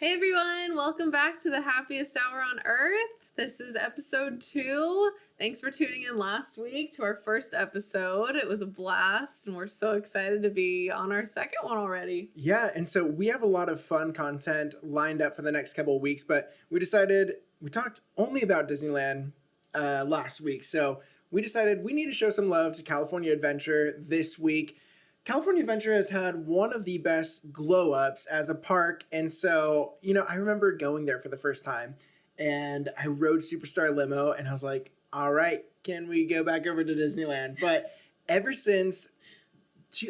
Hey everyone, welcome back to the happiest hour on earth. This is episode 2. Thanks for tuning in last week to our first episode. It was a blast and we're so excited to be on our second one already. Yeah, and so we have a lot of fun content lined up for the next couple of weeks, but we talked only about Disneyland last week. So we decided we need to show some love to California Adventure this week. California Adventure has had one of the best glow-ups as a park, and so, I remember going there for the first time, and I rode Superstar Limo, and I was like, all right, can we go back over to Disneyland? But ever since,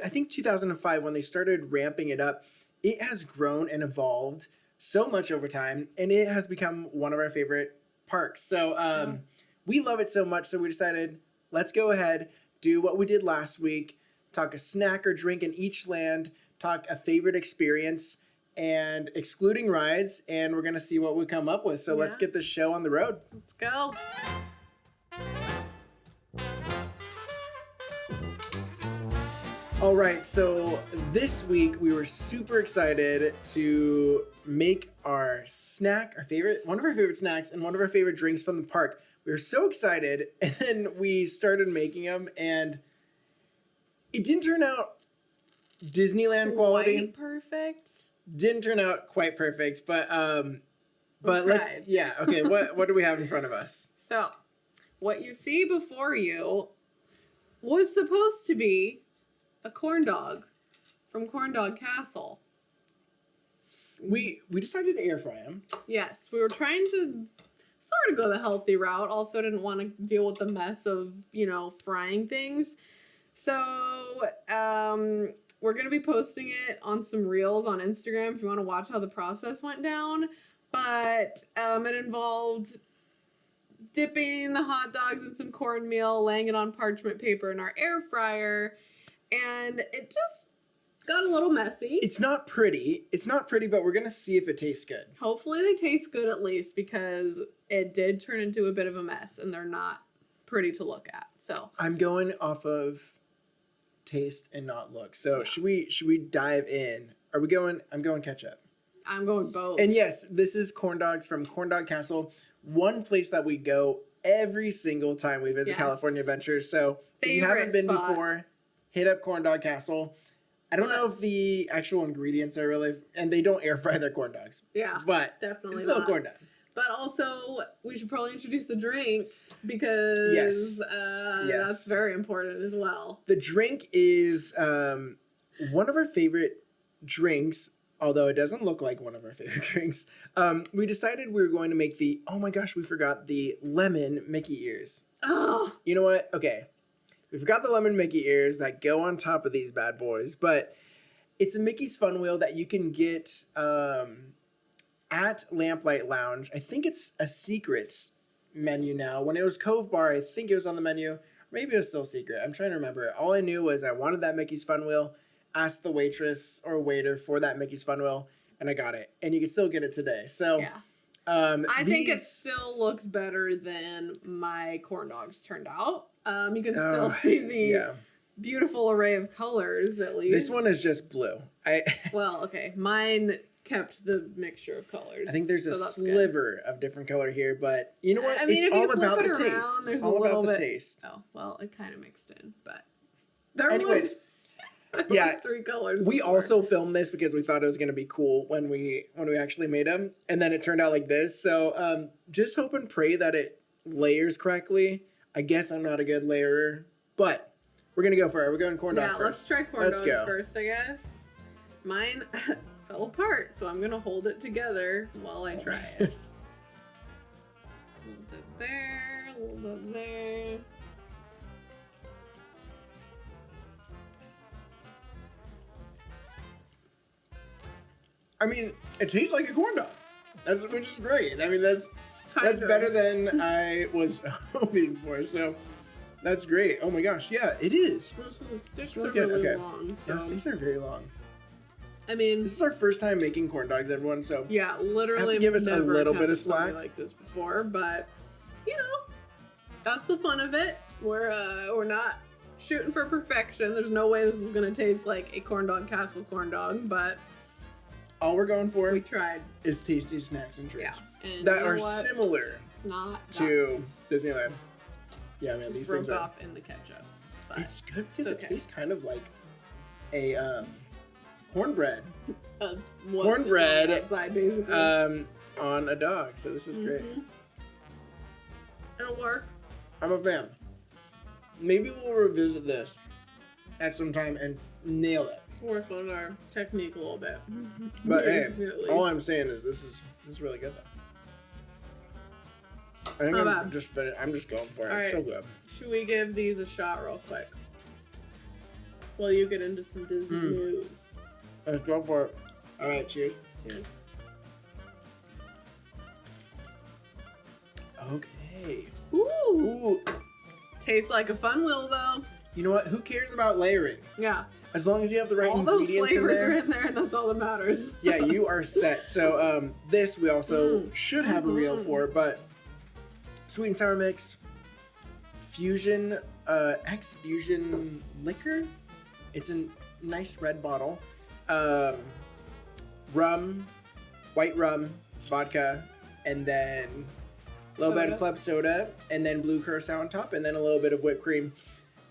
I think 2005, when they started ramping it up, it has grown and evolved so much over time, and it has become one of our favorite parks. So we love it so much, so we decided, let's go ahead, do what we did last week, talk a snack or drink in each land, talk a favorite experience, and excluding rides, and we're going to see what we come up with. So let's get this show on the road. Let's go. All right, so this week we were super excited to make our snack, one of our favorite snacks, and one of our favorite drinks from the park. We were so excited, and then we started making them, and it didn't turn out Disneyland quality. Quite perfect. Didn't turn out quite perfect, but What do we have in front of us? So, what you see before you was supposed to be a corn dog from Corn Dog Castle. We decided to air fry them. Yes, we were trying to sort of go the healthy route. Also didn't want to deal with the mess of, frying things. So, we're going to be posting it on some reels on Instagram if you want to watch how the process went down. But it involved dipping the hot dogs in some cornmeal, laying it on parchment paper in our air fryer, and it just got a little messy. It's not pretty, but we're going to see if it tastes good. Hopefully they taste good at least, because it did turn into a bit of a mess, and they're not pretty to look at. So I'm going off of taste and not look. So should we dive in? I'm going ketchup. I'm going both. And yes, this is corn dogs from Corn Dog Castle, one place that we go every single time we visit California Adventure. So if you haven't been before, hit up Corn Dog Castle. I don't know if the actual ingredients are really, and they don't air fry their corn dogs. Yeah, but definitely it's still not. corn dog. But also, we should probably introduce the drink, because that's very important as well. The drink is one of our favorite drinks, although it doesn't look like one of our favorite drinks. We decided we were going to make we forgot the lemon Mickey ears. Oh. You know what? Okay. We forgot the lemon Mickey ears that go on top of these bad boys, but it's a Mickey's Fun Wheel that you can get at Lamplight Lounge. I think it's a secret menu now. When it was Cove Bar, I think it was on the menu. Maybe it was still secret. I'm trying to remember. All I knew was I wanted that Mickey's Fun Wheel, asked the waitress or waiter for that Mickey's Fun Wheel, and I got it. And you can still get it today. So yeah. I think it still looks better than my corn dogs turned out. You can still see the beautiful array of colors, at least. This one is just blue. Well, okay. Mine kept the mixture of colors. I think there's a sliver of different color here, but you know what? I mean, it's all about the taste. There's all about the taste. Oh, well, it kind of mixed in, but there was 3 colors. We also filmed this because we thought it was going to be cool when we actually made them, and then it turned out like this. So just hope and pray that it layers correctly. I guess I'm not a good layerer, but we're going to go for it. We're going corn dog first. Yeah, let's try corn dogs first, I guess. Mine fell apart, so I'm going to hold it together while I try it. A little bit there, a little bit there. I mean, it tastes like a corn dog, which is great. I mean, that's better than I was hoping for, so that's great. Oh my gosh, yeah, it is. The sticks are really long. So. Yeah, the sticks are very long. I mean, this is our first time making corn dogs, everyone, so yeah, literally give us a little bit of slack like this before, but that's the fun of it. We're not shooting for perfection. There's no way this is gonna taste like a Corn Dog Castle corn dog, but All we're going for We tried. is tasty snacks and drinks And that you know are what? similar It's not to Disneyland. Yeah, man, just these broke things are. off in the ketchup. But It's good because it's it okay. tastes kind of like a cornbread. What Cornbread, is on the outside, basically. On a dog. So this is great. Mhm. It'll work. I'm a fan. Maybe we'll revisit this at some time and nail it. Work on our technique a little bit. But hey, At least. all I'm saying is this is really good though. I think Not I'm bad. just finished. I'm just going for it. All It's so right. good. Should we give these a shot real quick? While you get into some Disney news. Let's go for it. All right, cheers. Cheers. Okay. Ooh. Ooh, Tastes like a fun wheel though. you know what? Who cares about layering? Yeah. As long as you have the right All those ingredients in flavors there. are in there and that's all that matters. Yeah, you are set. So this we also should have a reel for, but sweet and sour mix, fusion, X fusion liquor. It's a nice red bottle. Rum, white rum, vodka, and then a little bit of Soda. club soda, and then blue curacao on top, and then a little bit of whipped cream.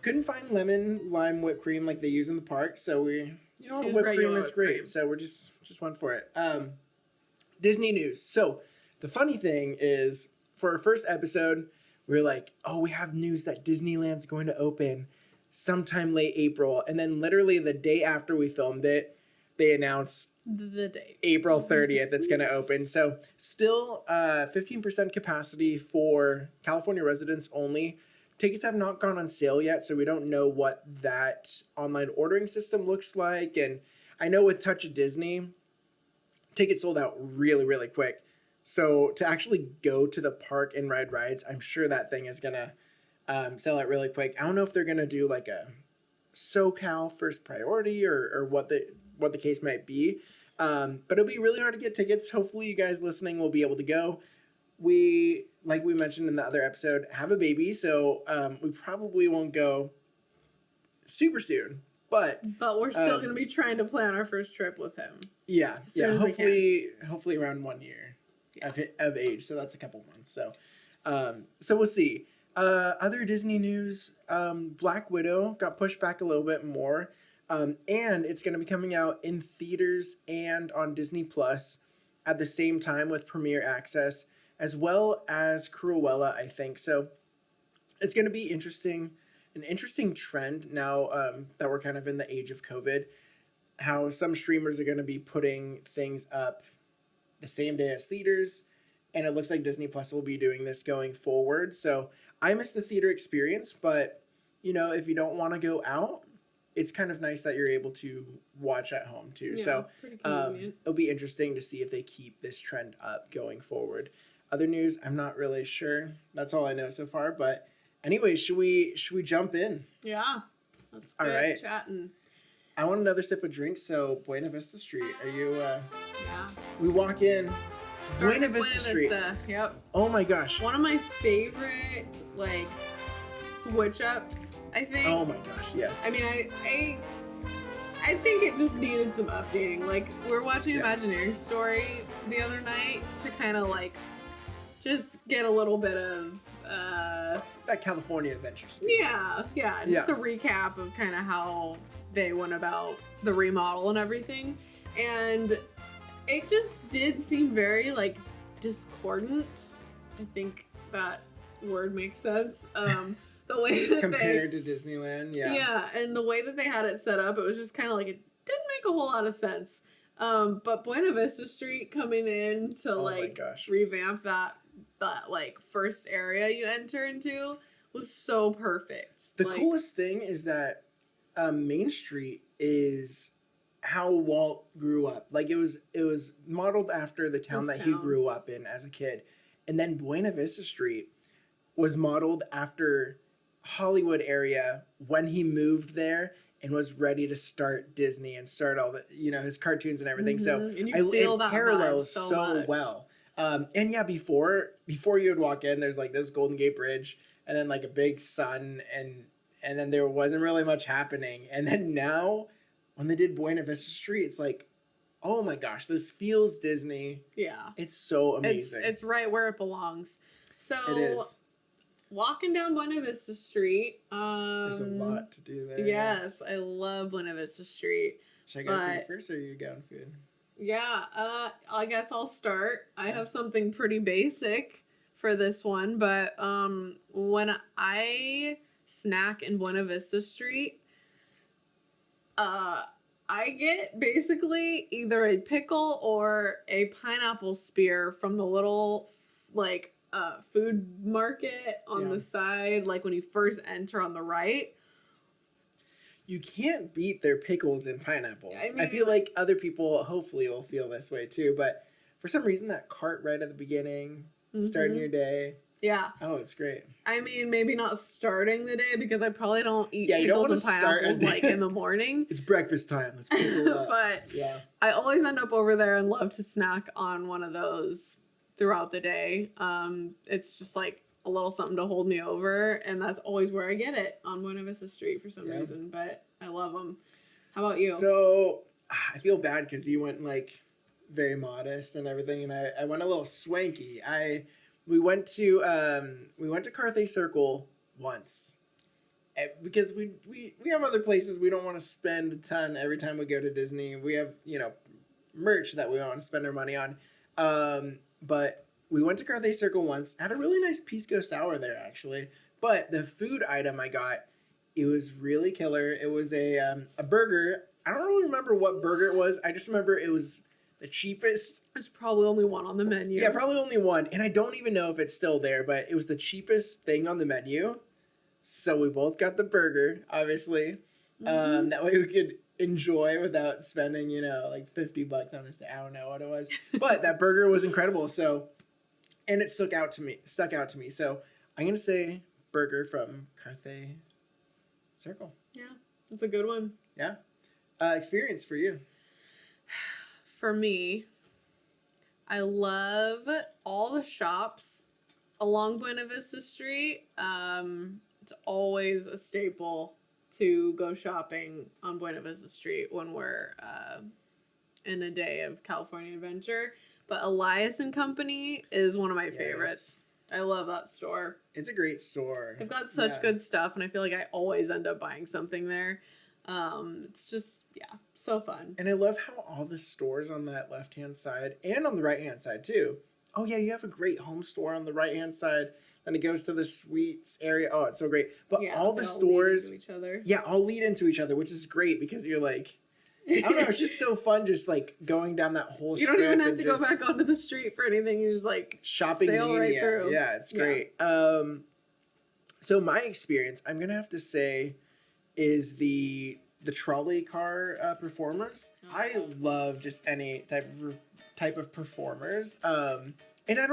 Couldn't find lemon lime whipped cream like they use in the park, so we, Choose whipped cream regular is whipped great. cream. So we're just went for it. Disney news. So the funny thing is, for our first episode, we were like, oh, we have news that Disneyland's going to open sometime late April, and then literally the day after we filmed it, they announced The date. April 30th it's going to open. So still 15% capacity for California residents only. Tickets have not gone on sale yet, so we don't know what that online ordering system looks like. And I know with Touch of Disney, tickets sold out really, really quick. So to actually go to the park and ride rides, I'm sure that thing is going to sell out really quick. I don't know if they're going to do like a SoCal first priority or what the case might be. But it'll be really hard to get tickets. Hopefully you guys listening will be able to go. We, like we mentioned in the other episode, have a baby, so we probably won't go super soon. But we're still going to be trying to plan our first trip with him. yeah, As soon as we hopefully around 1 year Yeah. of age. So that's a couple months. So we'll see. Other Disney news: Black Widow got pushed back a little bit more. And it's going to be coming out in theaters and on Disney Plus at the same time with Premiere Access, as well as Cruella, I think. So it's going to be interesting, an interesting trend now that we're kind of in the age of COVID, how some streamers are going to be putting things up the same day as theaters. And it looks like Disney Plus will be doing this going forward. So I miss the theater experience, but you know, if you don't want to go out, it's kind of nice that you're able to watch at home too. Yeah, So pretty convenient. it'll be interesting to see if they keep this trend up going forward. Other news, I'm not really sure. That's all I know so far. But anyway, should we jump in? Yeah. Let's All get right. chatting. I want another sip of drink. So Buena Vista Street. Are you? Yeah. We walk in. Starting Buena with Vista Street. Yep. Oh my gosh. One of my favorite like switch ups, I think. Oh my gosh. Yes. I mean, I think it just needed some updating. Like, we're watching Yeah. Imagineering Story the other night to kind of like just get a little bit of That California Adventure Street. just a recap of kind of how they went about the remodel and everything. And it just did seem very like discordant. I think that word makes sense. The way that Compared to Disneyland, yeah, and the way that they had it set up, it was just kind of like it didn't make a whole lot of sense. But Buena Vista Street coming in to Oh my like gosh. revamp that like first area you enter into was so perfect. The Like, coolest thing is that Main Street is how Walt grew up. Like it was modeled after the town His that he town. grew up in as a kid. And then Buena Vista Street was modeled after Hollywood area when he moved there and was ready to start Disney and start all the, you know, his cartoons and everything. So Mhm, and you feel it that parallels vibe so so much. well. And yeah, before you would walk in, there's like this Golden Gate Bridge and then like a big sun and then there wasn't really much happening. And then now when they did Buena Vista Street, it's like, oh my gosh, this feels Disney. Yeah. It's so amazing. It's right where it belongs. So It is. walking down Buena Vista Street. There's a lot to do there. Yes, I love Buena Vista Street. Should I go food first, or are you going food? Yeah, I guess I'll start. I have something pretty basic for this one, but when I snack in Buena Vista Street, I get basically either a pickle or a pineapple spear from the little food market on the side, like when you first enter on the right. You can't beat their pickles and pineapples. I mean, I feel like other people hopefully will feel this way too, but for some reason that cart right at the beginning, starting your day. Yeah. Oh, it's great. I mean, maybe not starting the day because I probably don't eat you don't pickles and pineapples like in the morning. It's breakfast time. Let's pickle up. But yeah, I always end up over there and love to snack on one of those throughout the day. It's just like a little something to hold me over, and that's always where I get it, on Buena Vista Street for some reason, but I love them. How about you? So, I feel bad because you went like very modest and everything, and I went a little swanky. We went to Carthay Circle once, because we have other places we don't want to spend a ton every time we go to Disney. We have, merch that we want to spend our money on, but we went to Carthay Circle once, had a really nice Pisco Sour there, actually. But the food item I got, it was really killer. It was a burger. I don't really remember what burger it was. I just remember it was the cheapest. There's probably only one on the menu. Yeah, probably only one. And I don't even know if it's still there, but it was the cheapest thing on the menu. So we both got the burger, obviously. That way we could enjoy without spending, like $50 on it. I don't know what it was. But that burger was incredible. So... and it stuck out to me. So I'm going to say burger from Carthay Circle. Yeah, that's a good one. Yeah. Experience for you. For me, I love all the shops along Buena Vista Street. It's always a staple to go shopping on Buena Vista Street when we're in a day of California adventure. But Elias and Company is one of my favorites. I love that store. It's a great store. They've got such good stuff, and I feel like I always end up buying something there. It's just, so fun. And I love how all the stores on that left-hand side, and on the right-hand side too. Oh yeah, you have a great home store on the right-hand side, and it goes to the sweets area. Oh, it's so great. But all the stores, lead into each other. all lead into each other, which is great because you're like, I don't know, it's just so fun just like going down that whole strip. You don't even have to go back onto the street for anything. You just like shopping sail mania. right through. Yeah, it's great. So my experience, I'm gonna have to say, is the trolley car performers. I love just any type of performers. And I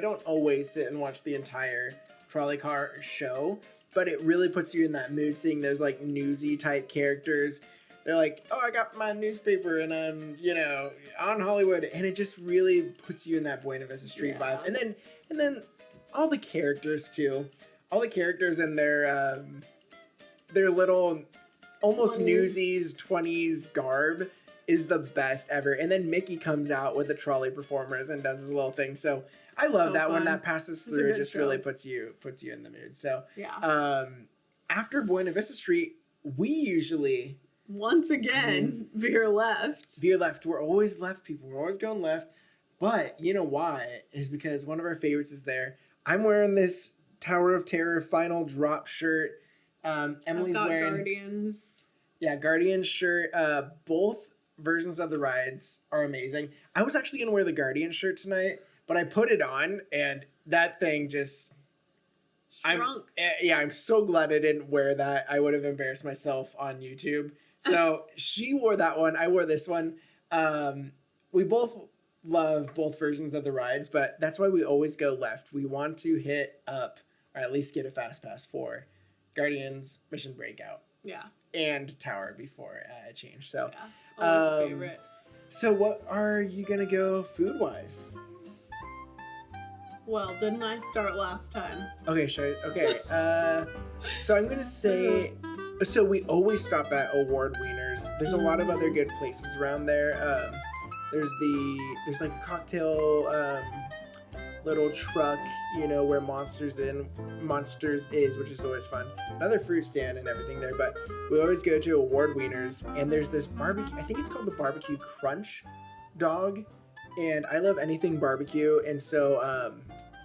don't always sit and watch the entire trolley car show, but it really puts you in that mood seeing those like newsy type characters. They're like, oh, I got my newspaper and I'm, on Hollywood. And it just really puts you in that Buena Vista Street vibe. And then all the characters too. All the characters and their little almost 20s. Newsies 20s garb is the best ever. And then Mickey comes out with the trolley performers and does his little thing. So I love that when that passes through. It just really puts you in the mood. So after Buena Vista Street, we usually... once again, veer left. We're always left, people. We're always going left. But you know why? Is because one of our favorites is there. I'm wearing this Tower of Terror Final Drop shirt. Emily's wearing Guardians. Yeah, Guardians shirt. Both versions of the rides are amazing. I was actually gonna wear the Guardian shirt tonight, but I put it on and that thing just shrunk. I'm so glad I didn't wear that. I would have embarrassed myself on YouTube. So she wore that one. I wore this one. We both love both versions of the rides, but that's why we always go left. We want to hit up, or at least get a fast pass for Guardians, Mission Breakout. Yeah. And Tower before it changed. So, always a favorite. So what are you going to go food-wise? Well, didn't I start last time? Okay, sure. Okay. So I'm going to say... So we always stop at Award Wieners. There's a lot of other good places around there. There's like a cocktail little truck, you know, where Monsters is, which is always fun. Another fruit stand and everything there, but we always go to Award Wieners, and there's this barbecue, I think it's called the Barbecue Crunch dog, and I love anything barbecue, and so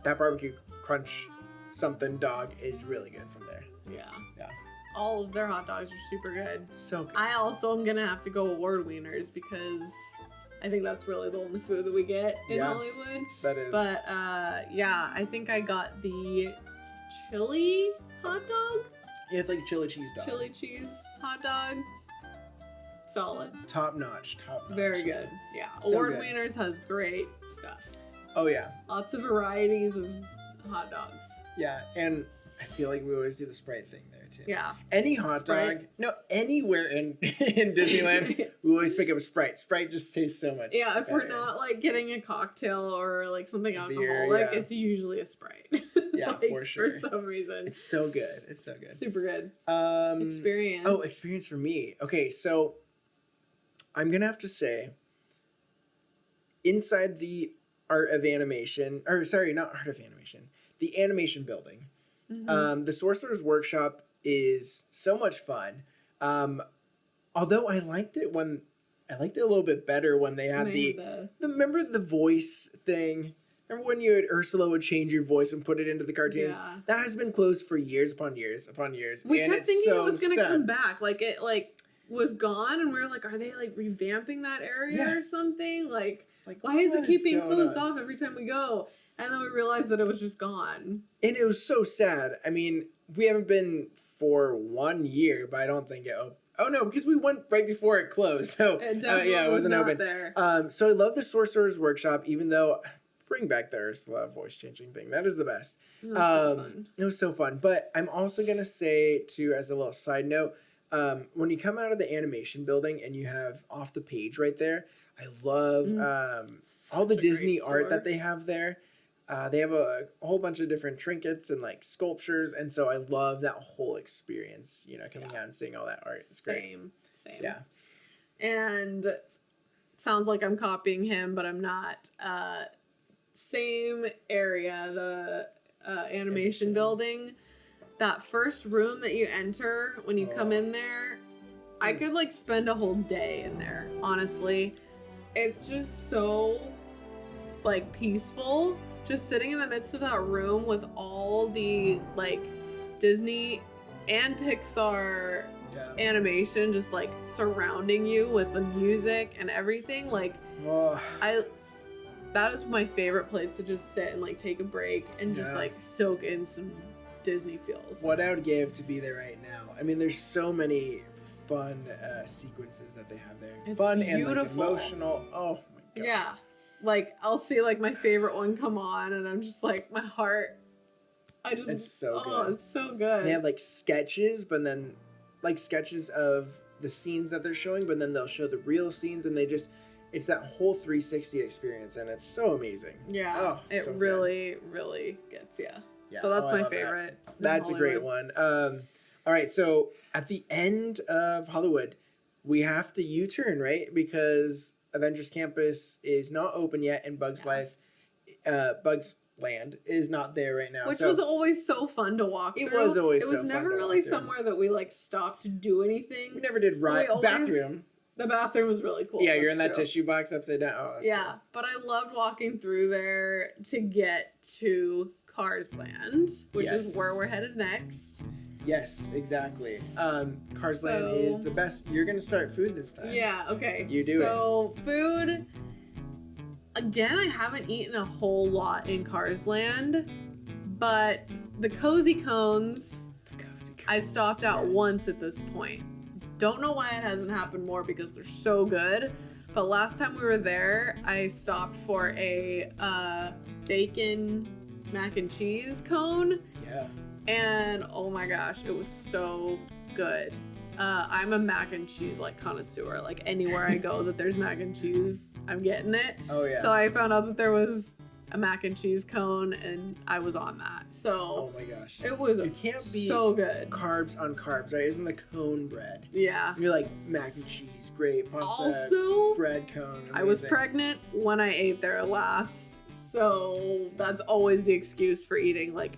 that Barbecue Crunch something dog is really good from there. Yeah. Yeah. All of their hot dogs are super good. So good. I also am gonna have to go Award Wieners because I think that's really the only food that we get in Hollywood. That is. But yeah, I think I got the chili hot dog. Yeah, it's like chili cheese dog. Chili cheese hot dog. Solid. Top notch. Very good. Yeah. So Award good. Wieners has great stuff. Oh yeah. Lots of varieties of hot dogs. Yeah, and I feel like we always do the Sprite thing there too. Yeah. Any hot dog, anywhere in Disneyland, we always pick up a Sprite. Sprite just tastes so much. Yeah, if we're better. not like getting a cocktail or like something Beer, alcoholic, yeah. it's usually a Sprite. Yeah, like, for sure. For some reason. It's so good. It's so good. Super good. Experience. Oh, experience for me. Okay, so I'm gonna have to say, inside the Art of Animation, or sorry, not Art of Animation, the animation building. Mm-hmm. The Sorcerer's Workshop is so much fun. Although I liked it a little bit better when they had remember the voice thing? Remember when Ursula would change your voice and put it into the cartoons? Yeah. That has been closed for years upon years upon years. We and kept it's thinking so it was gonna sad. come back. Like it was gone, and we were like, are they like revamping that area or something? Like, It's like, why is it what keep being going closed on? off every time we go? And then we realized that it was just gone. And it was so sad. I mean, we haven't been for 1 year, but I don't think it. Oh no, because we went right before it closed. So It definitely it wasn't was not open. there. So I love the Sorcerer's Workshop, even though bring back the Ursula voice changing thing. That is the best. It was so fun. It was so fun. But I'm also gonna say too, as a little side note, when you come out of the animation building and you have off the page right there, I love all the Such a Disney great art store. that they have there. They have a whole bunch of different trinkets and like sculptures, and so I love that whole experience. You know, coming out and seeing all that art. It's great. Same. Yeah. And sounds like I'm copying him, but I'm not. Same area, the animation building. That first room that you enter when you come in there, I could like spend a whole day in there, honestly. It's just so like peaceful, just sitting in the midst of that room with all the like Disney and Pixar animation just like surrounding you with the music and everything. Like that is my favorite place to just sit and like take a break and just like soak in some Disney feels. What I would give to be there right now. I mean, there's so many fun sequences that they have there. It's fun beautiful. and like emotional. Oh my god. Yeah. Like I'll see like my favorite one come on and I'm just like my heart. It's so good. It's so good. They have like sketches, but then like sketches of the scenes that they're showing, but then they'll show the real scenes, and it's that whole 360 experience, and it's so amazing. Yeah. Oh, it so really, really gets you. Yeah. So that's I my love that. favorite. in That's a great Hollywood. one. All right, so at the end of Hollywood, we have to U-turn, right? Because Avengers Campus is not open yet, and Bugs Land is not there right now. Which so was always so fun to walk It through. was always It so was fun never to really walk through. somewhere that we like stopped to do anything. we never did bathroom. The bathroom was really cool. Yeah, you're in that That's true. tissue box upside down. Oh, that's Yeah, cool. but I loved walking through there to get to Cars Land, which is where we're headed next. Yes, exactly. Cars Land is the best. You're gonna start food this time. Yeah, okay. You do So food, again, I haven't eaten a whole lot in Cars Land, but the cozy cones, I've stopped out once at this point. Don't know why it hasn't happened more because they're so good. But last time we were there, I stopped for a bacon mac and cheese cone. Yeah. And oh my gosh, it was so good. I'm a mac and cheese like connoisseur. Like anywhere I go that there's mac and cheese, I'm getting it. Oh yeah. So I found out that there was a mac and cheese cone, and I was on that. So Oh my gosh. it was You can't be so good. carbs on carbs, right? Isn't the cone bread? Yeah. You're like mac and cheese, great. Pasta, Also, bread cone. I was amazing. pregnant when I ate there last, so that's always the excuse for eating like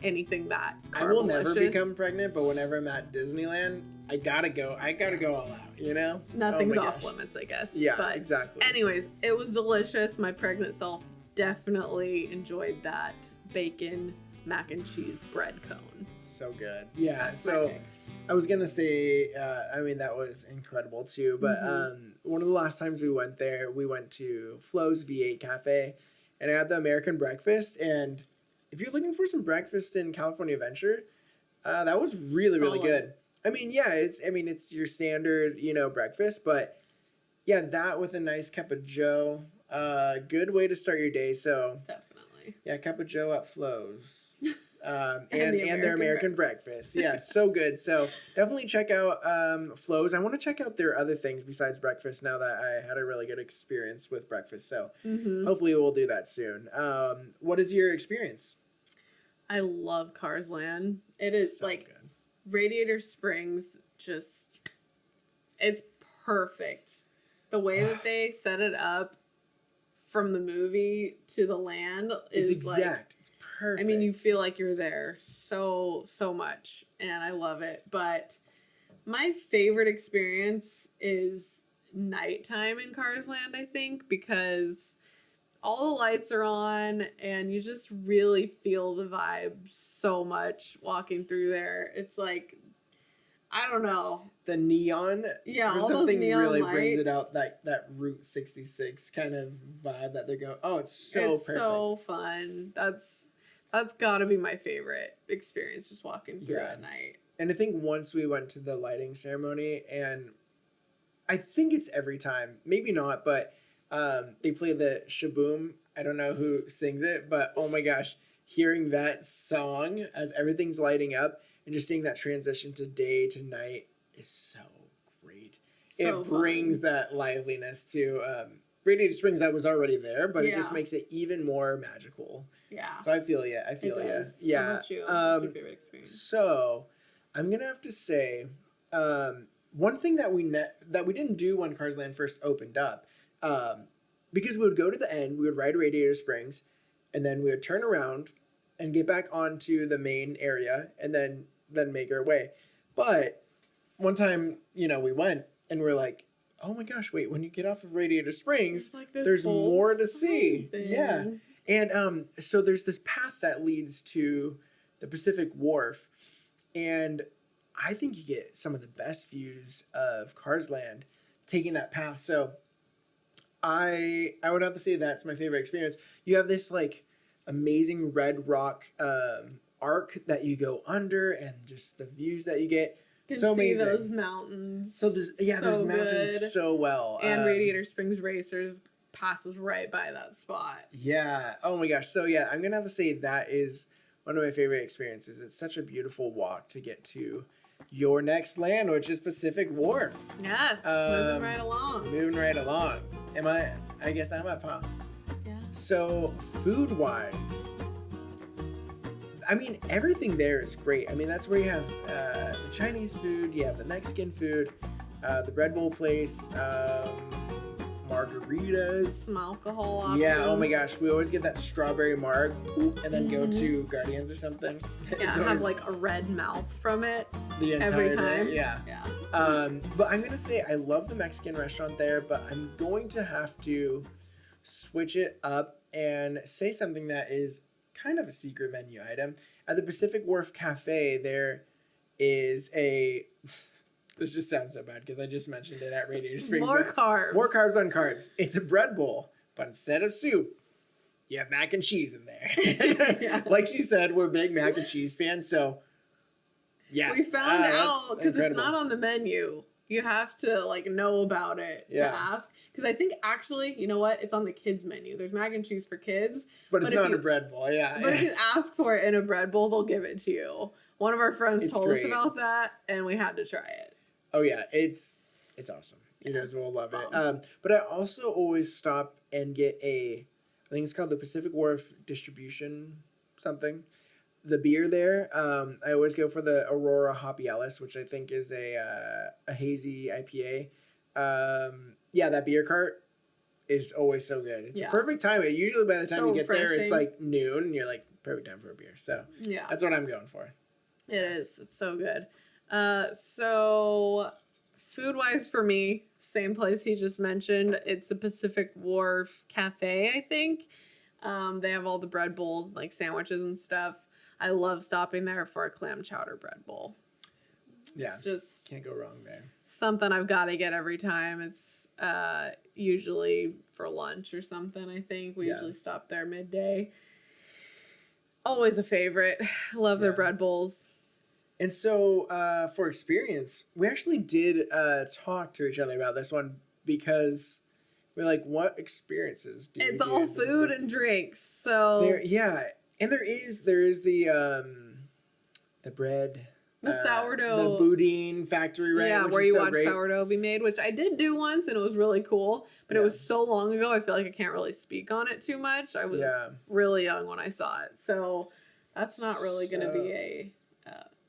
anything that I will never carbolicious. become pregnant, but whenever I'm at Disneyland, I gotta go all out, you know? Nothing's Oh my off gosh. limits, I guess. Yeah, But exactly. anyways, it was delicious. My pregnant self definitely enjoyed that bacon mac and cheese bread cone. So good. Yeah, That's my so pick. I was gonna say, I mean, that was incredible too. But one of the last times we went there, we went to Flo's V8 Cafe, and I had the American breakfast. And if you're looking for some breakfast in California Adventure, that was really Solid. good. I mean, yeah, it's your standard, breakfast, but yeah, that with a nice cup of Joe, good way to start your day. So Definitely. yeah, cup of Joe at Flo's. And And the their American breakfast. Yeah, so good. So definitely check out Flo's. I want to check out their other things besides breakfast now that I had a really good experience with breakfast. So hopefully we'll do that soon. What is your experience? I love Cars Land. It is So like good. Radiator Springs, it's perfect. The way that they set it up from the movie to the land It's is exact. It's perfect. I mean, you feel like you're there so much, and I love it. But my favorite experience is nighttime in Cars Land, I think, because all the lights are on, and you just really feel the vibe so much walking through there. It's like, I don't know. the neon. Yeah, There's all those something neon really brings it lights. out, that Route 66 kind of vibe that they're going. Oh, it's so It's perfect. so fun. That's got to be my favorite experience, just walking through Yeah. at night. And I think once we went to the lighting ceremony, and I think it's every time, maybe not, but they play the Shaboom. I don't know who sings it, but oh my gosh, hearing that song as everything's lighting up and just seeing that transition to day to night is so great. So It brings fun. that liveliness to Radiator Springs that was already there, but it just Yeah. makes it even more magical. Yeah. So I feel you. It does. How Yeah. about you? What's your favorite experience? So, I'm gonna have to say, one thing that we didn't do when Cars Land first opened up, because we would go to the end, we would ride Radiator Springs, and then we would turn around and get back onto the main area, and then make our way. But one time, we went and we're like, oh my gosh, wait! When you get off of Radiator Springs, It's like this there's whole more to see. thing. Yeah. And so there's this path that leads to the Pacific Wharf, and I think you get some of the best views of Cars Land taking that path. So I would have to say that's my favorite experience. You have this like amazing red rock arc that you go under, and just the views that you get. Can So see amazing. those mountains. So there's mountains good. so well. And Radiator Springs Racers passes right by that spot. Yeah. Oh my gosh. So yeah, I'm gonna have to say that is one of my favorite experiences. It's such a beautiful walk to get to your next land, which is Pacific Wharf. Yes, moving right along. Moving right along. I guess I'm up, huh? Yeah. So food wise, I mean, everything there is great. I mean, that's where you have the Chinese food, you have the Mexican food, the Red Bull place, margaritas. Some alcohol options. Yeah, oh my gosh, we always get that strawberry marg and then go to Guardians or something. Yeah, It's have always like a red mouth from it the every entire time. day. Yeah. Yeah. But I'm gonna say I love the Mexican restaurant there, but I'm going to have to switch it up and say something that is kind of a secret menu item. At the Pacific Wharf Cafe, there is a this just sounds so bad because I just mentioned it at Radiator Springs. More but carbs. More carbs on carbs. It's a bread bowl, but instead of soup, you have mac and cheese in there. Yeah. Like she said, we're big mac and cheese fans, so yeah. We found out because it's incredible. not on the menu. You have to like know about it Yeah. to ask. Because I think actually, you know what? It's on the kids menu. There's mac and cheese for kids. But it's but if not you- a bread bowl, yeah. But if you ask for it in a bread bowl, they'll give it to you. One of our friends It's told great. us about that, and we had to try it. Oh yeah, it's awesome. You guys will love it. Bomb. But I also always stop and get a think it's called the Pacific Wharf Distribution something. The beer there, I always go for the Aurora Happiest, which I think is a hazy IPA. Yeah, that beer cart is always so good. It's the perfect time. Usually by the time you get there, it's like noon, and you're like, perfect time for a beer. So yeah, that's what I'm going for. It is. It's so good. So food-wise for me, same place he just mentioned. It's the Pacific Wharf Cafe, I think. They have all the bread bowls, like sandwiches and stuff. I love stopping there for a clam chowder bread bowl. Yeah, it's just can't go wrong there. Something I've got to get every time. It's usually for lunch or something, I think. We usually stop there midday. Always a favorite. Love their bread bowls. And so for experience, we actually did talk to each other about this one because we're like, what experiences do you do? It's all food and drinks. So and there is the bread, the sourdough, the boudin factory, right? Yeah, where you watch sourdough be made, which I did do once, and it was really cool. But it was so long ago, I feel like I can't really speak on it too much. I was really young when I saw it, so that's not really going to be a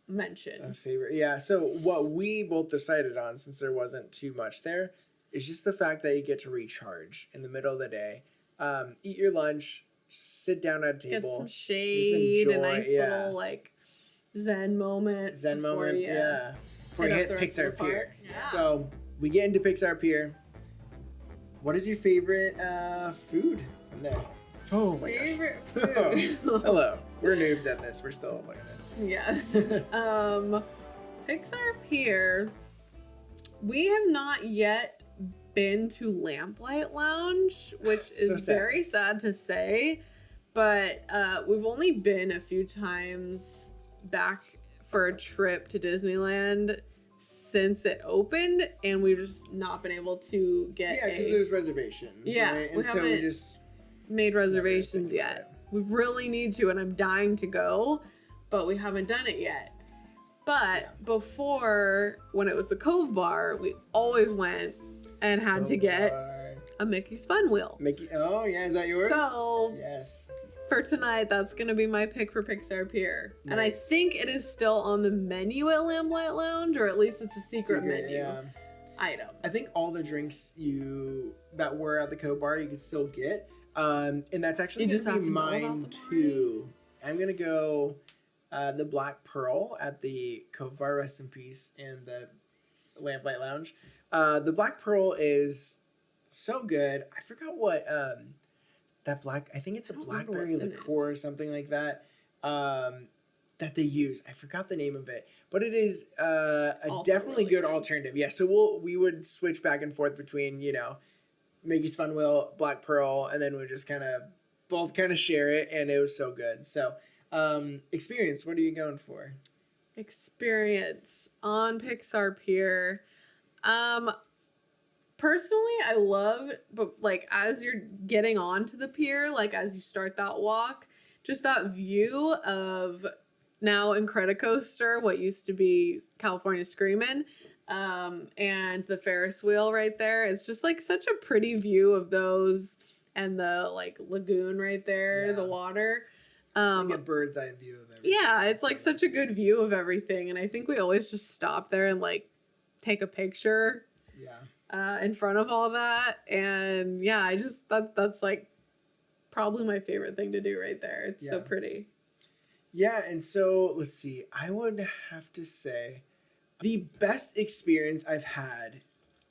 mention. A favorite, yeah. So what we both decided on, since there wasn't too much there, is just the fact that you get to recharge in the middle of the day, eat your lunch, sit down at a table, get some shade, a nice little like Zen moment. Before you hit Pixar Pier. Yeah. So we get into Pixar Pier. What is your favorite food from there? Oh my favorite gosh. Food. Hello. We're noobs at this. We're still learning. Yes. Pixar Pier. We have not yet been to Lamplight Lounge, which is very sad to say, but we've only been a few times back for a trip to Disneyland since it opened, and we've just not been able to get because there's reservations. Yeah, right? we haven't just made reservations yet. We really need to, and I'm dying to go, but we haven't done it yet. But before, when it was the Cove Bar, we always went and had to get a Mickey's Fun Wheel. Oh yeah, is that yours? So yes. For tonight, that's going to be my pick for Pixar Pier. Nice. And I think it is still on the menu at Lamplight Lounge, or at least it's a secret menu item. I think all the drinks that were at the Cove Bar you could still get. And that's actually going to be mine too. I'm going to go the Black Pearl at the Cove Bar, rest in peace, and the Lamplight Lounge. The Black Pearl is so good. I forgot what I think it's a blackberry liqueur or something like that, that they use. I forgot the name of it, but it is a definitely really good alternative. Yeah, so we would switch back and forth between, Mickey's Fun Wheel, Black Pearl, and then we just both share it, and it was so good. So, experience, what are you going for? Experience on Pixar Pier. Personally, I love, but as you're getting onto the pier, as you start that walk, just that view of now Incredicoaster, what used to be California Screamin', and the Ferris wheel right there. It's just such a pretty view of those, and the lagoon right there, the water. A bird's eye view of everything. Yeah, it's such a good view of everything, and I think we always just stop there and take a picture. Yeah. In front of all that, and I just that's probably my favorite thing to do right there. It's so pretty. Yeah, and so let's see. I would have to say the best experience I've had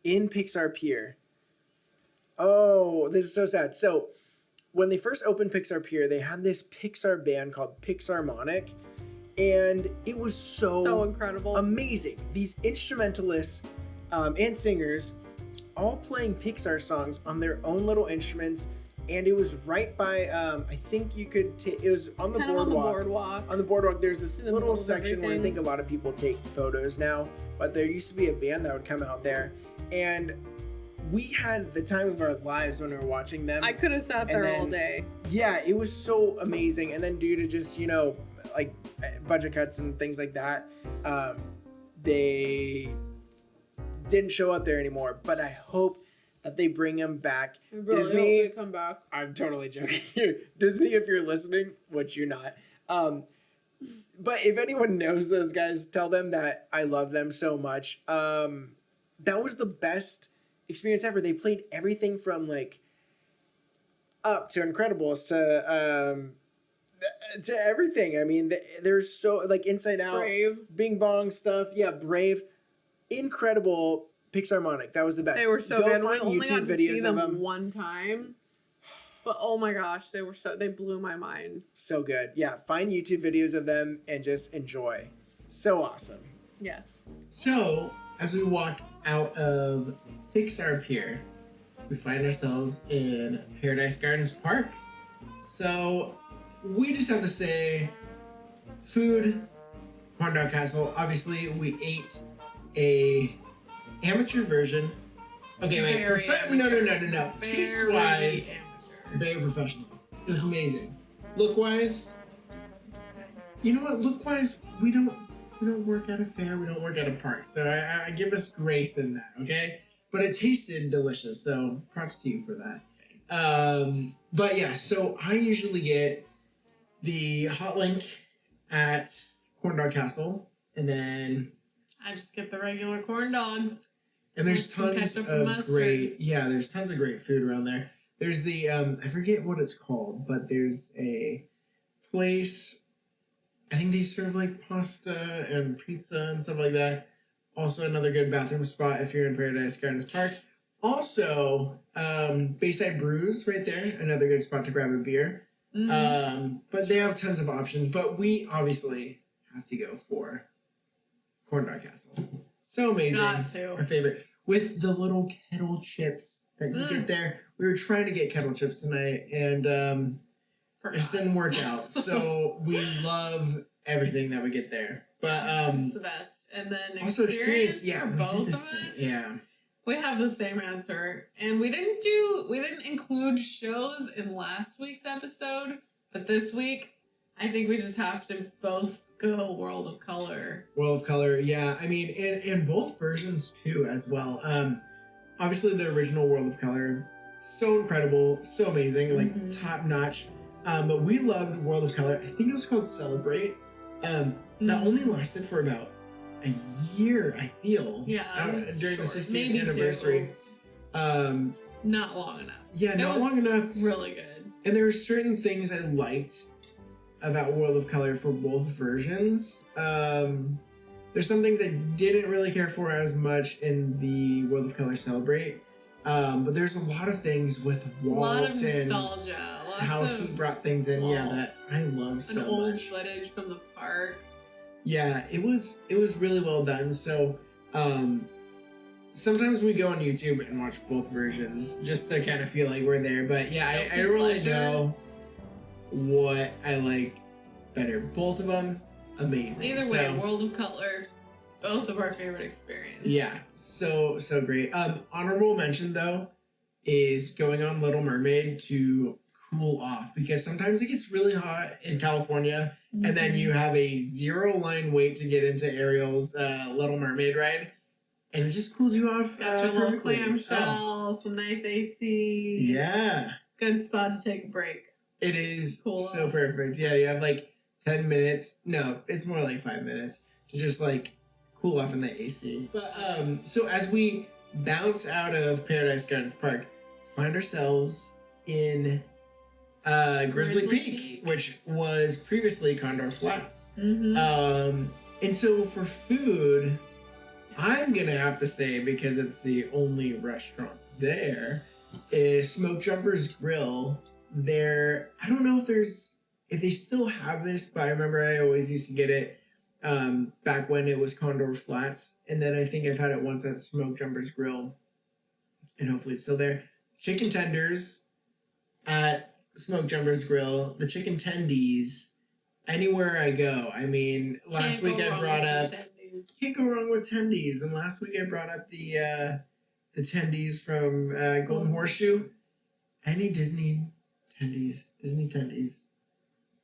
in Pixar Pier. Oh, this is so sad. So when they first opened Pixar Pier, they had this Pixar band called Pixarmonic, and it was so incredible, amazing. These instrumentalists and singers all playing Pixar songs on their own little instruments, and it was right by I think you could it was on the boardwalk. On the boardwalk, there's this little section where I think a lot of people take photos now, but there used to be a band that would come out there, and we had the time of our lives when we were watching them. I could have sat there all day. Yeah, it was so amazing, and then due to just budget cuts and things like that, they didn't show up there anymore, but I hope that they bring them back. I really Disney, hope they come back. I'm totally joking here. Disney, if you're listening, which you're not. But if anyone knows those guys, tell them that I love them so much. That was the best experience ever. They played everything from like Up to Incredibles to everything. I mean, there's so like Inside Out, Brave. Bing Bong stuff. Yeah, Brave, incredible Pixarmonic. That was the best. They were so Go good. I find only got YouTube to see videos of them them. one time. But oh my gosh, they blew my mind. So good. Yeah, find YouTube videos of them and just enjoy. So awesome. Yes. So, as we walk out of Pixar Pier, we find ourselves in Paradise Gardens Park. So, we just have to say, food, Corn Dog Castle. Obviously, we ate a amateur version. Okay, wait. Very No. Very Taste-wise, amateur. very professional. It was amazing. Look-wise, you know what? Look-wise, we don't work at a fair. We don't work at a park. So I give us grace in that, okay? But it tasted delicious, so props to you for that. But yeah, so I usually get the hot link at Corn Dog Castle, and then I just get the regular corn dog. and there's Some tons ketchup and of mustard. there's tons of great food around there. There's the I forget what it's called, but there's a place. I think they serve like pasta and pizza and stuff like that. Also, another good bathroom spot if you're in Paradise Gardens Park. Also, Bayside Brews right there, another good spot to grab a beer. Mm-hmm. But they have tons of options. But we obviously have to go for Corn Dog Castle. So amazing. Got to. Our favorite. With the little kettle chips that you get there. We were trying to get kettle chips tonight, and it just didn't work out. So we love everything that we get there. But it's the best. And then also experience, for yeah, we both did of the us. same. Yeah. We have the same answer. And we didn't include shows in last week's episode, but this week I think we just have to both go World of Color. World of Color, yeah. I mean, in both versions too, as well. Obviously, the original World of Color, so incredible, so amazing, like top notch. But we loved World of Color. I think it was called Celebrate. That only lasted for about a year, I feel. Yeah, it was during short. the 60th Maybe anniversary. Not long enough. Yeah, not long enough. Really good. And there were certain things I liked about World of Color for both versions. There's some things I didn't really care for as much in the World of Color Celebrate. But there's a lot of things with Walt. A lot of and nostalgia. how he brought things in, Walt. yeah, that I love so and old much. footage from the park. Yeah, it was really well done. So sometimes we go on YouTube and watch both versions just to kind of feel like we're there. But yeah, I don't really know what I like better. Both of them, amazing. Either way, World of Color, both of our favorite experience. Yeah, so great. Honorable mention though is going on Little Mermaid to cool off, because sometimes it gets really hot in California, and then you have a 0-line wait to get into Ariel's Little Mermaid ride, and it just cools you off. Got your little perfectly. clamshell, some nice AC. Yeah, Good spot to take a break. it is Cool so off. perfect. Yeah, you have like 10 minutes. No, it's more like 5 minutes to just like cool off in the AC. But so as we bounce out of Paradise Gardens Park, find ourselves in Grizzly Peak, which was previously Condor Flats. And so for food, I'm gonna have to say, because it's the only restaurant there, is Smoke Jumper's Grill. There, I don't know if they still have this, but I remember I always used to get it back when it was Condor Flats, and then I think I've had it once at Smoke Jumper's Grill, and hopefully it's still there. Chicken tenders at Smoke Jumper's Grill, the chicken tendies, anywhere I go. I mean, last week I brought up, can't go wrong with tendies, and last week I brought up the tendies from Golden Horseshoe. Any Disney tendies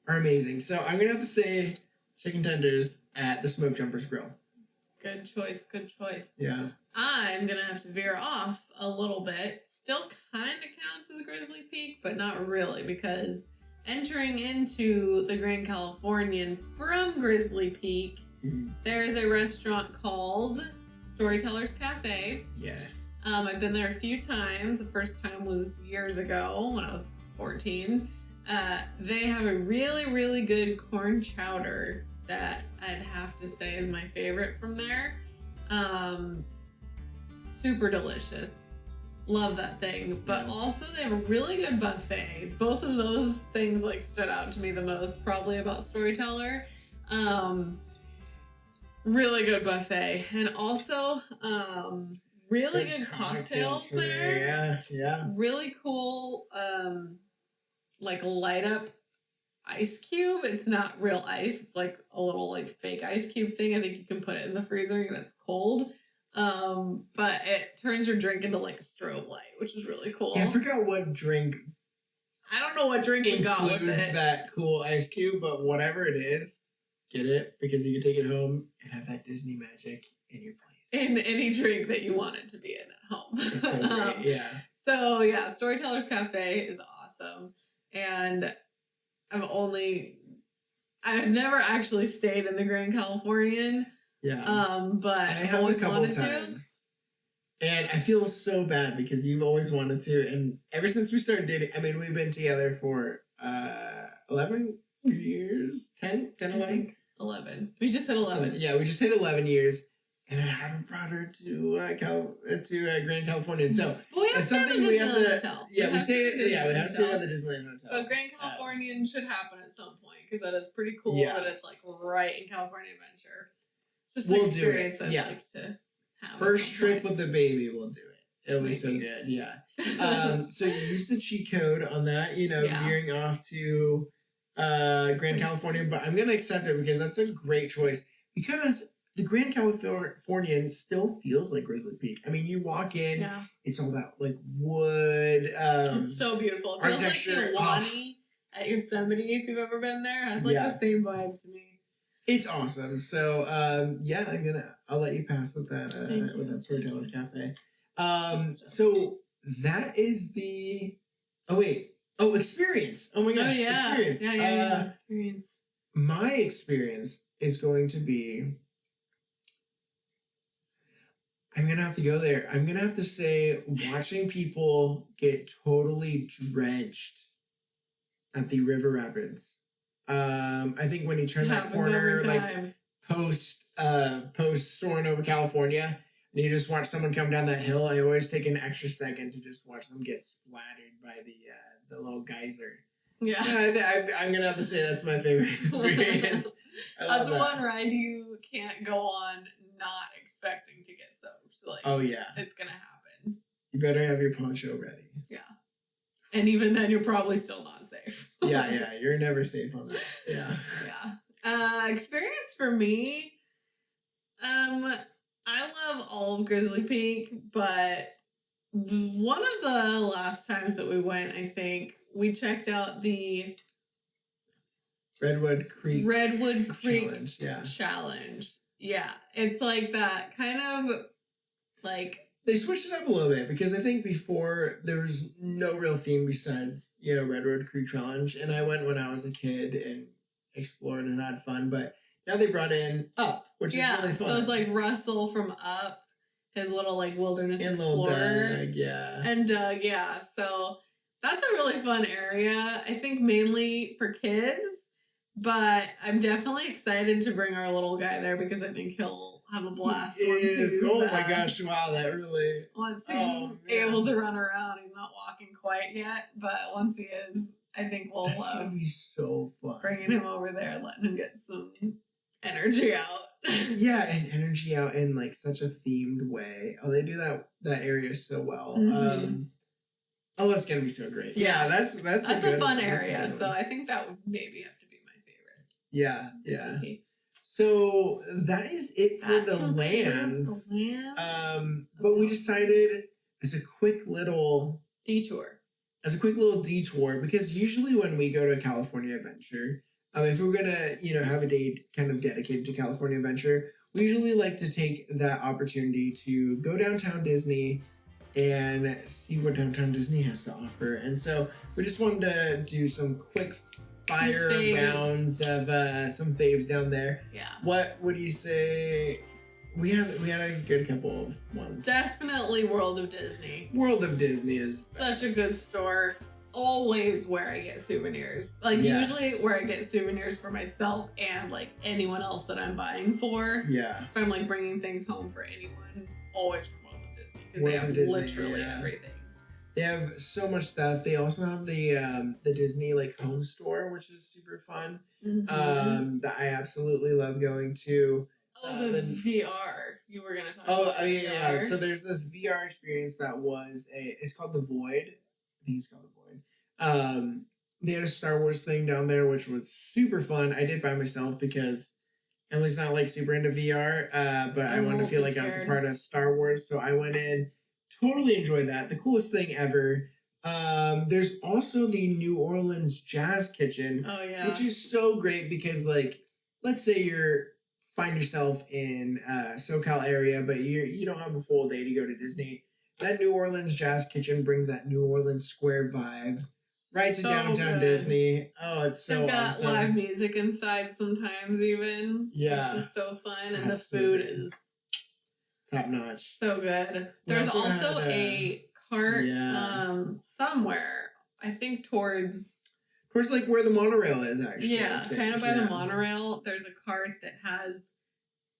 are amazing. So I'm gonna have to say chicken tenders at the Smoke Jumper's Grill. Good choice. Good choice. Yeah. I'm gonna have to veer off a little bit. Still kind of counts as Grizzly Peak, but not really, because entering into the Grand Californian from Grizzly Peak, there's a restaurant called Storytellers Cafe. Yes. I've been there a few times. The first time was years ago when I was 14. They have a really, really good corn chowder that I'd have to say is my favorite from there. Super delicious. Love that thing. But also they have a really good buffet. Both of those things like stood out to me the most, probably about Storyteller. Really good buffet. And also really good cocktails there. Yeah. Really cool like light up ice cube. It's not real ice. It's like a little like fake ice cube thing. I think you can put it in the freezer and it's cold. But it turns your drink into like a strobe light, which is really cool. Yeah, I forgot what drink I don't know what drink you got with includes it. that cool ice cube, but whatever it is, get it because you can take it home and have that Disney magic in your place. In any drink that you want it to be in at home. It's so great, yeah. So yeah, Storytellers Cafe is awesome. And I've never actually stayed in the Grand Californian. Yeah. But I have always a couple wanted times. And I feel so bad because you've always wanted to. And ever since we started dating, I mean, we've been together for 11 years? 10, 11? 11. We just hit 11. So, yeah, we just hit 11 years. And I haven't brought her to Grand California. So But we have to stay at the Disneyland Hotel. Yeah, we have to stay Hotel. at the Disneyland Hotel. But Grand Californian should happen at some point because that is pretty cool that it's like right in California Adventure. It's just an experience I'd like to have. First trip with the baby, we'll do it. It'll be so good, yeah. So you use the cheat code on that, veering off to Grand California, but I'm gonna accept it because that's a great choice because the Grand Californian still feels like Grizzly Peak. I mean, you walk in, it's all that like wood. It's so beautiful. It feels like Yosemite at Yosemite, if you've ever been there. It has like the same vibe to me. It's awesome. So I'll let you pass with that with that Storytellers Cafe. So that is the experience. Oh my gosh, experience. Experience. My experience is going to be I'm going to have to go there. I'm going to have to say watching people get totally drenched at the river rapids. I think when you turn that corner, like post soaring over California, and you just watch someone come down that hill, I always take an extra second to just watch them get splattered by the little geyser. Yeah, I'm going to have to say that's my favorite experience. That's one ride you can't go on not expecting to get soaked. Like, oh yeah, it's gonna happen. You better have your poncho ready. Yeah, and even then, you're probably still not safe. yeah, you're never safe on that. Yeah. Experience for me. I love all of Grizzly Peak, but one of the last times that we went, I think we checked out the Redwood Creek Challenge. Yeah, it's like that kind of like they switched it up a little bit because I think before there was no real theme besides Redwood Creek Challenge, and I went when I was a kid and explored and had fun. But now they brought in Up, which is really fun. So it's like Russell from Up, his little like wilderness and explorer, and Doug, So that's a really fun area. I think mainly for kids. But I'm definitely excited to bring our little guy there because I think he'll have a blast. My gosh, wow, that really... Once he's able to run around, he's not walking quite yet, but once he is, I think we'll That's gonna be so fun. Bringing him over there and letting him get some energy out. Yeah, and energy out in like such a themed way. Oh, they do that area so well. Oh, that's gonna be so great. Yeah, that's a fun area. So I think that would maybe have to be my favorite. Yeah. So that is it for the lands. But we decided as a quick little detour, because usually when we go to a California adventure, if we're gonna have a day kind of dedicated to California adventure, we usually like to take that opportunity to go downtown Disney and see what downtown Disney has to offer. And so we just wanted to do some quick fire rounds of some faves down there. Yeah. What would you say? We had a good couple of ones. Definitely World of Disney. World of Disney is such a good store. Always where I get souvenirs. Like usually where I get souvenirs for myself and like anyone else that I'm buying for. Yeah. If I'm like bringing things home for anyone, it's always from World of Disney because World they have of Disney, literally everything. They have so much stuff. They also have the Disney like home store, which is super fun. That I absolutely love going to. Oh, the VR. You were gonna talk about. Oh yeah. So there's this VR experience that was it's called The Void. I think it's called The Void. They had a Star Wars thing down there, which was super fun. I did by myself because Emily's not like super into VR, but I wanted to feel like I was a part of Star Wars, so I went in. Totally enjoyed that. The coolest thing ever. There's also the New Orleans Jazz Kitchen. Oh yeah. Which is so great because like, let's say find yourself in SoCal area, but you don't have a full day to go to Disney. That New Orleans Jazz Kitchen brings that New Orleans Square vibe right to downtown Disney. Oh, it's so awesome. They've got live music inside sometimes even. Yeah. Which is so fun. And the food is top notch. So good. There's also a cart somewhere, I think towards like where the monorail is actually. Yeah, kind of by the monorail. There's a cart that has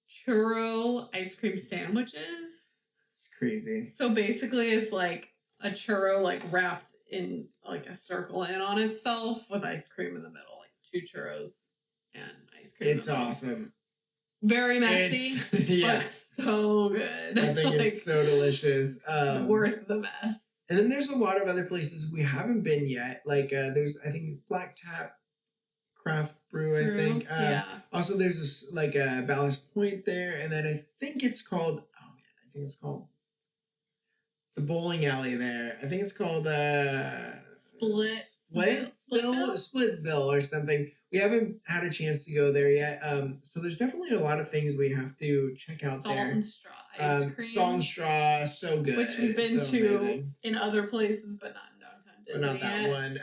churro ice cream sandwiches. It's crazy. So basically it's like a churro like wrapped in like a circle in on itself with ice cream in the middle. Like 2 churros and ice cream. It's awesome. Very messy, but so good. I think it's so delicious. Worth the mess. And then there's a lot of other places we haven't been yet. Like there's, I think, Black Tap Craft Brew, I think. Also, there's this like Ballast Point there. And then I think it's called, the bowling alley there. I think it's called Splitville or something. We haven't had a chance to go there yet. So there's definitely a lot of things we have to check out there. Salt and Straw ice cream. Salt and Straw, so good. Which we've been to in other places, but not in downtown Disney. But not that one.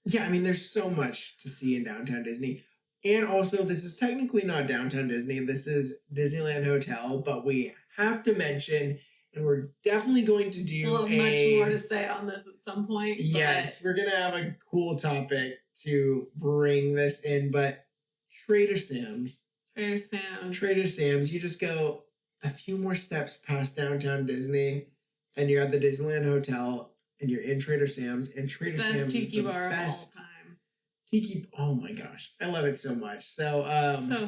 Yeah, I mean, there's so much to see in downtown Disney. And also, this is technically not downtown Disney. This is Disneyland Hotel, but we have to mention, and we're definitely going to do much more to say on this at some point. Yes, we're going to have a cool topic to bring this in, but Trader Sam's, you just go a few more steps past downtown Disney, and you're at the Disneyland Hotel, and you're in Trader Sam's, and Trader Sam's is the best time. Tiki, oh my gosh, I love it so much. So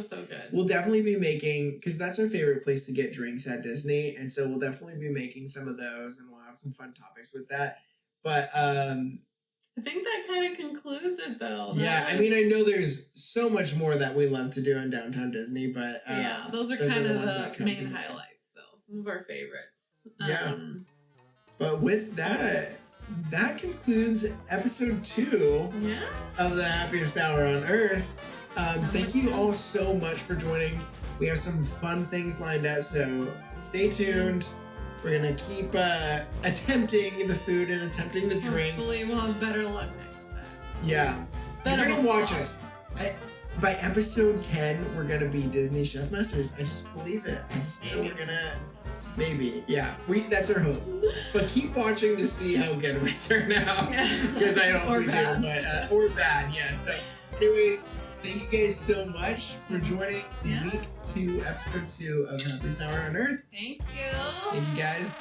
so good. We'll definitely be making, because that's our favorite place to get drinks at Disney, and so we'll definitely be making some of those, and we'll have some fun topics with that. But I think that kind of concludes it, though. I mean, I know there's so much more that we love to do in downtown Disney, but those are kind of the main highlights, though. Some of our favorites. But with that concludes episode 2 of the Happiest Hour on Earth. Thank you all so much for joining. We have some fun things lined up, so stay tuned. We're going to keep attempting the food and attempting the drinks. Hopefully we'll have better luck next time. Yeah. You're going to watch us. By episode 10, we're going to be Disney Chef Masters. I just believe it. I just know we're going to... Maybe, yeah. That's our hope. But keep watching to see how good we turn out. Because I hope we do. But, or bad, yeah. So, anyways, thank you guys so much for joining week 2, episode 2 of Happiest Hour on Earth. Thank you. Thank you guys.